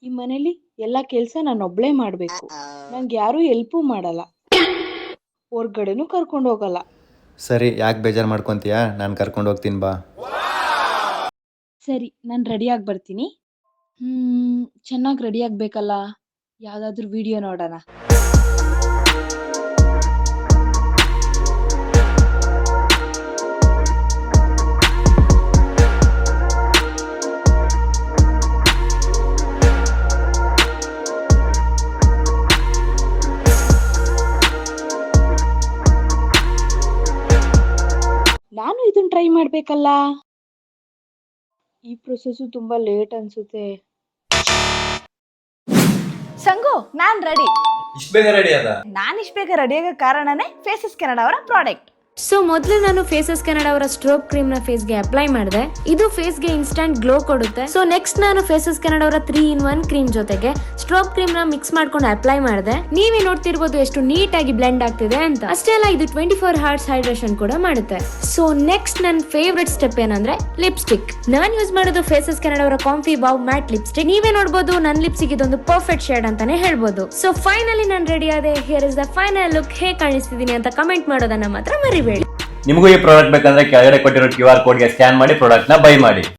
ಈ ಮನೇಲಿ ಎಲ್ಲ ಕೆಲಸ ನಾನೊಬ್ಳೇ ಮಾಡಬೇಕು. ನಂಗೆ ಯಾರೂ ಹೆಲ್ಪೂ ಮಾಡಲ್ಲ, ಹೊರ್ಗಡೆನೂ ಕರ್ಕೊಂಡು ಹೋಗಲ್ಲ. ಸರಿ, ಯಾಕೆ ಬೇಜಾರು ಮಾಡ್ಕೊತೀಯಾ? ನಾನು ಕರ್ಕೊಂಡು ಹೋಗ್ತೀನಿ ಬಾ. ಸರಿ, ನಾನು ರೆಡಿಯಾಗಿ ಬರ್ತೀನಿ. ಚೆನ್ನಾಗಿ ರೆಡಿ ಆಗ್ಬೇಕಲ್ಲ. ಯಾವುದಾದ್ರೂ ವಿಡಿಯೋ ನೋಡೋಣ. ನಾನು ಇದನ್ನ ಟ್ರೈ ಮಾಡ್ಬೇಕಲ್ಲ. ಈ ಪ್ರೊಸೆಸ್ ತುಂಬಾ ಲೇಟ್ ಅನ್ಸುತ್ತೆ. ಸಂಗು, ನಾನ್ ರೆಡಿ. ಇಷ್ಟು ಬೇಗ ರೆಡಿ ಅದ? ನಾನು ಇಷ್ಟು ಬೇಗ ರೆಡಿ ಆಗೋ ಕಾರಣನೇ ಫೇಸಸ್ ಕೆನಡಾ ಅವರ ಪ್ರಾಡಕ್ಟ್. ಸೊ ಮೊದಲು ನಾನು ಫೇಸಸ್ ಕೆನಡಾ ಅವರ ಸ್ಟ್ರೋಬ್ ಕ್ರೀಮ್ ನ ಫೇಸ್ ಗೆ ಅಪ್ಲೈ ಮಾಡಿದೆ. ಇದು ಫೇಸ್ ಗೆ ಇನ್ಸ್ಟಂಟ್ ಗ್ಲೋ ಕೊಡುತ್ತೆ. ಸೊ ನೆಕ್ಸ್ಟ್ ನಾನು ಫೇಸಸ್ ಕೆನಡಾ ಅವರ 3-in-1 ಕ್ರೀಮ್ ಜೊತೆಗೆ ಸ್ಟ್ರೋಬ್ ಕ್ರೀಮ್ ನ ಮಿಕ್ಸ್ ಮಾಡ್ಕೊಂಡು ಅಪ್ಲೈ ಮಾಡಿದೆ. ನೀವೇ ನೋಡ್ತಿರ್ಬೋದು ಎಷ್ಟು ನೀಟ್ ಆಗಿ ಬ್ಲೆಂಡ್ ಆಗ್ತಿದೆ ಅಂತ. ಅಷ್ಟೇ ಅಲ್ಲ, ಇದು 24 hours ಹೈಡ್ರೇಷನ್ ಕೂಡ ಮಾಡುತ್ತೆ. ಸೊ ನೆಕ್ಸ್ಟ್ ನನ್ನ ಫೇವ್ರೆಟ್ ಸ್ಟೆಪ್ ಏನಂದ್ರೆ ಲಿಪ್ಸ್ಟಿಕ್. ನಾನು ಯೂಸ್ ಮಾಡೋದು ಫೇಸಸ್ ಕೆನಡಾ ಅವರ ಕಾಂಫಿ ವಾವ್ ಮ್ಯಾಟ್ ಲಿಪ್ಸ್ಟಿಕ್. ನೀವೇ ನೋಡ್ಬೋದು ನನ್ನ ಲಿಪ್ಸಿಗೆ ಇದೊಂದು ಪರ್ಫೆಕ್ಟ್ ಶೇಡ್ ಅಂತಾನೆ ಹೇಳ್ಬೋದು. ಸೊ ಫೈನಲಿ ನಾನು ರೆಡಿ ಆದೆ. Here is the final look. ಹೇಗೆ ಕಾಣಿಸ್ತಿದೀನಿ ಅಂತ ಕಮೆಂಟ್ ಮಾಡೋದನ್ನ ಮಾತ್ರ ಮರಿಬೇಡಿ. ನಿಮಗೂ ಈ ಪ್ರಾಡಕ್ಟ್ ಬೇಕಂದ್ರೆ ಕೆಳಗಡೆ ಕೊಟ್ಟಿರೋ QR ಕೋಡ್ಗೆ ಸ್ಕ್ಯಾನ್ ಮಾಡಿ ಪ್ರಾಡಕ್ಟ್ನ ಬೈ ಮಾಡಿ.